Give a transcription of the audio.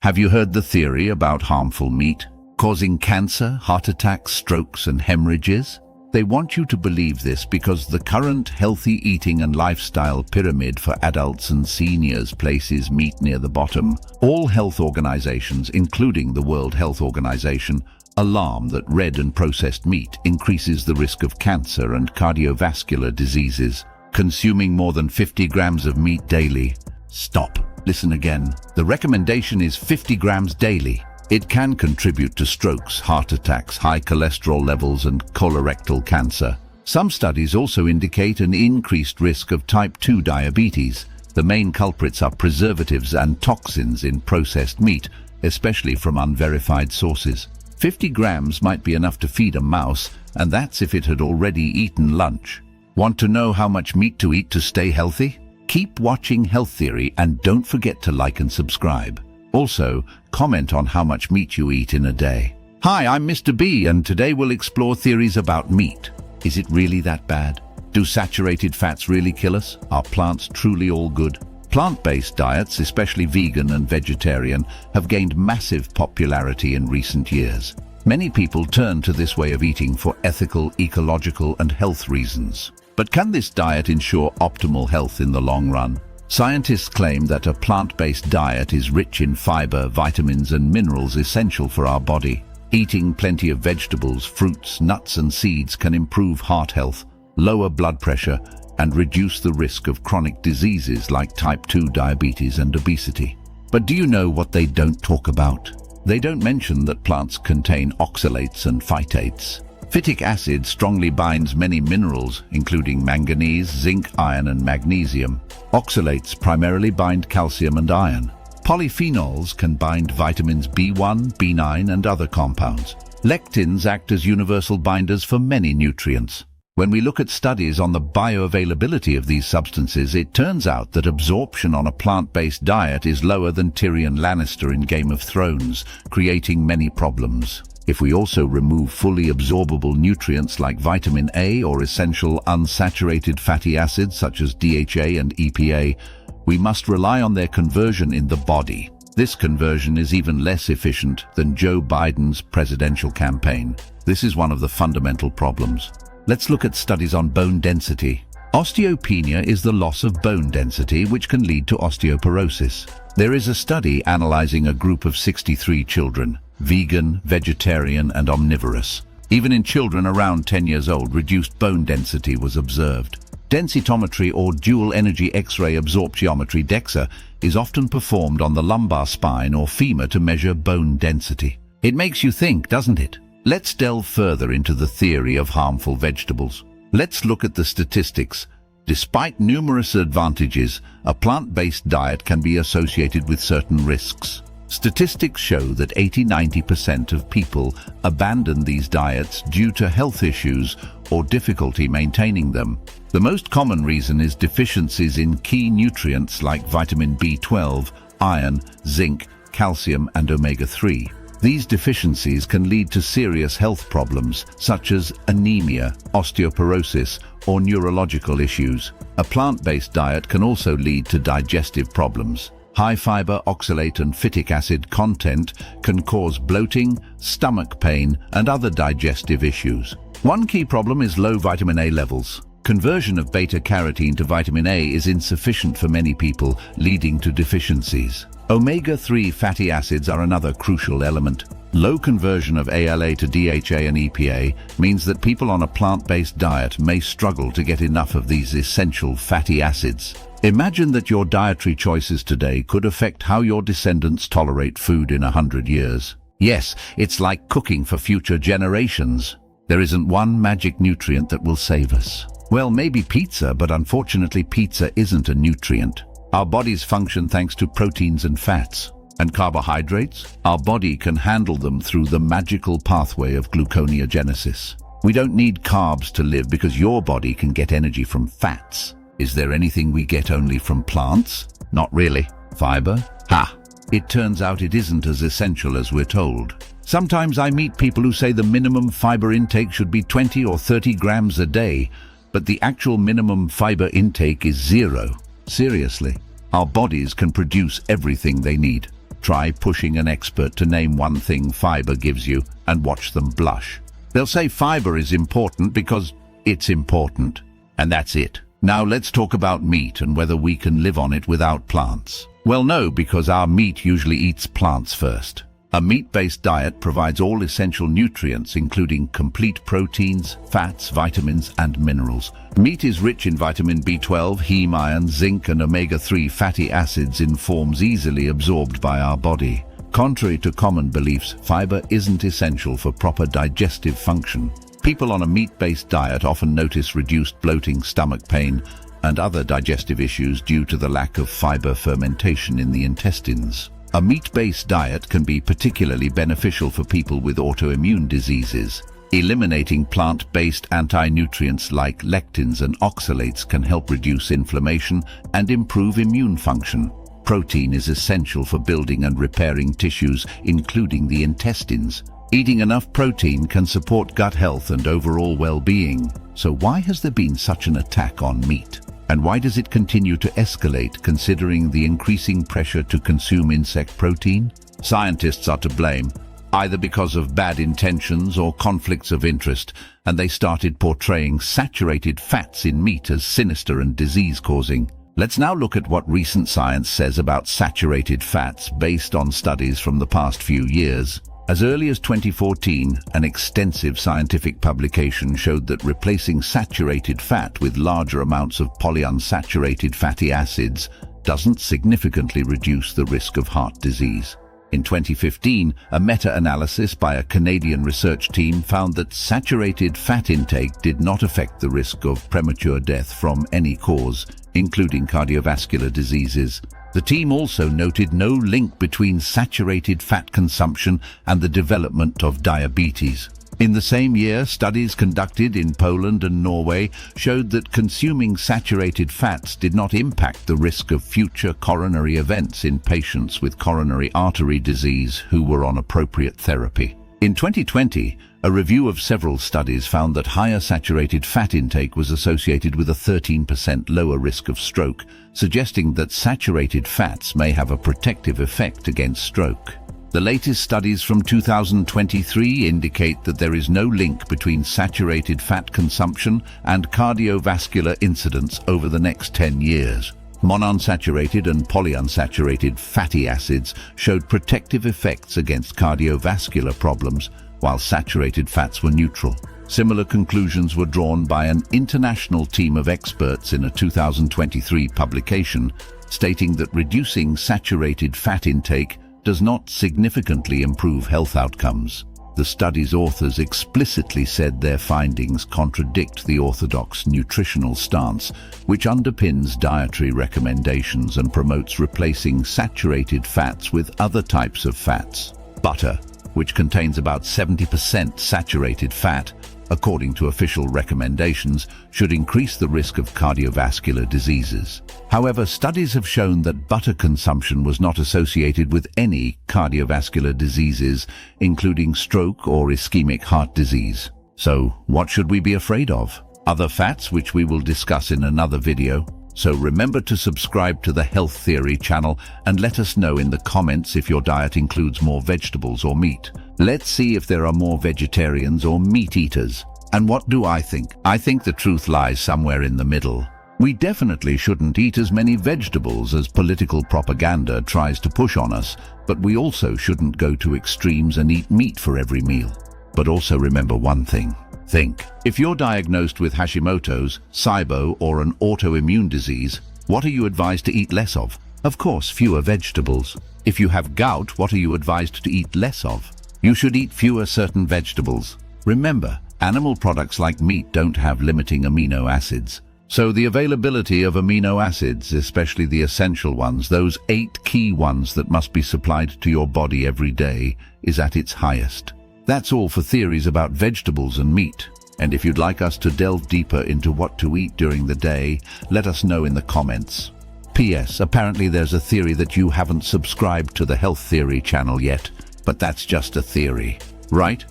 Have you heard the theory about harmful meat causing cancer, heart attacks, strokes, and hemorrhages? They want you to believe this because the current healthy eating and lifestyle pyramid for adults and seniors places meat near the bottom. All health organizations, including the World Health Organization, alarm that red and processed meat increases the risk of cancer and cardiovascular diseases. Consuming more than 50 grams of meat daily. Stop. Listen again. The recommendation is 50 grams daily. It can contribute to strokes, heart attacks, high cholesterol levels, and colorectal cancer. Some studies also indicate an increased risk of type 2 diabetes. The main culprits are preservatives and toxins in processed meat, especially from unverified sources. 50 grams might be enough to feed a mouse, and that's if it had already eaten lunch. Want to know how much meat to eat to stay healthy? Keep watching Health Theory and don't forget to like and subscribe. Also, comment on how much meat you eat in a day. Hi, I'm Mr. B, and today we'll explore theories about meat. Is it really that bad? Do saturated fats really kill us? Are plants truly all good? Plant-based diets, especially vegan and vegetarian, have gained massive popularity in recent years. Many people turn to this way of eating for ethical, ecological, and health reasons. But can this diet ensure optimal health in the long run? Scientists claim that a plant-based diet is rich in fiber, vitamins, and minerals essential for our body. Eating plenty of vegetables, fruits, nuts, and seeds can improve heart health, lower blood pressure, and reduce the risk of chronic diseases like type 2 diabetes and obesity. But do you know what they don't talk about? They don't mention that plants contain oxalates and phytates. Phytic acid strongly binds many minerals, including manganese, zinc, iron, and magnesium. Oxalates primarily bind calcium and iron. Polyphenols can bind vitamins B1, B9, and other compounds. Lectins act as universal binders for many nutrients. When we look at studies on the bioavailability of these substances, it turns out that absorption on a plant-based diet is lower than Tyrion Lannister in Game of Thrones, creating many problems. If we also remove fully absorbable nutrients like vitamin A or essential unsaturated fatty acids such as DHA and EPA, we must rely on their conversion in the body. This conversion is even less efficient than Joe Biden's presidential campaign. This is one of the fundamental problems. Let's look at studies on bone density. Osteopenia is the loss of bone density, which can lead to osteoporosis. There is a study analyzing a group of 63 children, vegan, vegetarian, and omnivorous. Even in children around 10 years old, reduced bone density was observed. Densitometry or dual energy X-ray absorptiometry DEXA is often performed on the lumbar spine or femur to measure bone density. It makes you think, doesn't it? Let's delve further into the theory of harmful vegetables. Let's look at the statistics. Despite numerous advantages, a plant-based diet can be associated with certain risks. Statistics show that 80–90% of people abandon these diets due to health issues or difficulty maintaining them. The most common reason is deficiencies in key nutrients like vitamin B12, iron, zinc, calcium, and omega-3. These deficiencies can lead to serious health problems such as anemia, osteoporosis, or neurological issues. A plant-based diet can also lead to digestive problems. High fiber, oxalate, and phytic acid content can cause bloating, stomach pain, and other digestive issues. One key problem is low vitamin A levels. Conversion of beta-carotene to vitamin A is insufficient for many people, leading to deficiencies. Omega-3 fatty acids are another crucial element. Low conversion of ALA to DHA and EPA means that people on a plant-based diet may struggle to get enough of these essential fatty acids. Imagine that your dietary choices today could affect how your descendants tolerate food in 100 years. Yes, it's like cooking for future generations. There isn't one magic nutrient that will save us. Well, maybe pizza, but unfortunately pizza isn't a nutrient. Our bodies function thanks to proteins and fats. And carbohydrates? Our body can handle them through the magical pathway of gluconeogenesis. We don't need carbs to live because your body can get energy from fats. Is there anything we get only from plants? Not really. Fiber? Ha! It turns out it isn't as essential as we're told. Sometimes I meet people who say the minimum fiber intake should be 20 or 30 grams a day, but the actual minimum fiber intake is 0. Seriously, our bodies can produce everything they need. Try pushing an expert to name one thing fiber gives you and watch them blush. They'll say fiber is important because it's important. And that's it. Now let's talk about meat and whether we can live on it without plants. Well, no, because our meat usually eats plants first. A meat-based diet provides all essential nutrients, including complete proteins, fats, vitamins, and minerals. Meat is rich in vitamin B12, heme iron, zinc, and omega-3 fatty acids in forms easily absorbed by our body. Contrary to common beliefs, fiber isn't essential for proper digestive function. People on a meat-based diet often notice reduced bloating, stomach pain, and other digestive issues due to the lack of fiber fermentation in the intestines. A meat-based diet can be particularly beneficial for people with autoimmune diseases. Eliminating plant-based anti-nutrients like lectins and oxalates can help reduce inflammation and improve immune function. Protein is essential for building and repairing tissues, including the intestines. Eating enough protein can support gut health and overall well-being. So why has there been such an attack on meat? And why does it continue to escalate, considering the increasing pressure to consume insect protein? Scientists are to blame, either because of bad intentions or conflicts of interest, and they started portraying saturated fats in meat as sinister and disease-causing. Let's now look at what recent science says about saturated fats based on studies from the past few years. As early as 2014, an extensive scientific publication showed that replacing saturated fat with larger amounts of polyunsaturated fatty acids doesn't significantly reduce the risk of heart disease. In 2015, a meta-analysis by a Canadian research team found that saturated fat intake did not affect the risk of premature death from any cause, including cardiovascular diseases. The team also noted no link between saturated fat consumption and the development of diabetes. In the same year, studies conducted in Poland and Norway showed that consuming saturated fats did not impact the risk of future coronary events in patients with coronary artery disease who were on appropriate therapy. In 2020, a review of several studies found that higher saturated fat intake was associated with a 13% lower risk of stroke, suggesting that saturated fats may have a protective effect against stroke. The latest studies from 2023 indicate that there is no link between saturated fat consumption and cardiovascular incidents over the next 10 years. Monounsaturated and polyunsaturated fatty acids showed protective effects against cardiovascular problems, while saturated fats were neutral. Similar conclusions were drawn by an international team of experts in a 2023 publication, stating that reducing saturated fat intake does not significantly improve health outcomes. The study's authors explicitly said their findings contradict the orthodox nutritional stance, which underpins dietary recommendations and promotes replacing saturated fats with other types of fats. Butter, which contains about 70% saturated fat, according to official recommendations, should increase the risk of cardiovascular diseases. However, studies have shown that butter consumption was not associated with any cardiovascular diseases, including stroke or ischemic heart disease. So, what should we be afraid of? Other fats, which we will discuss in another video. So remember to subscribe to the Health Theory channel and let us know in the comments if your diet includes more vegetables or meat. Let's see if there are more vegetarians or meat eaters. And what do I think? I think the truth lies somewhere in the middle. We definitely shouldn't eat as many vegetables as political propaganda tries to push on us, but we also shouldn't go to extremes and eat meat for every meal. But also remember one thing. Think. If you're diagnosed with Hashimoto's, SIBO, or an autoimmune disease, what are you advised to eat less of? Of course, fewer vegetables. If you have gout, what are you advised to eat less of? You should eat fewer certain vegetables. Remember, animal products like meat don't have limiting amino acids. So the availability of amino acids, especially the essential ones, those 8 key ones that must be supplied to your body every day, is at its highest. That's all for theories about vegetables and meat. And if you'd like us to delve deeper into what to eat during the day, let us know in the comments. P.S. Apparently there's a theory that you haven't subscribed to the Health Theory channel yet, but that's just a theory, right?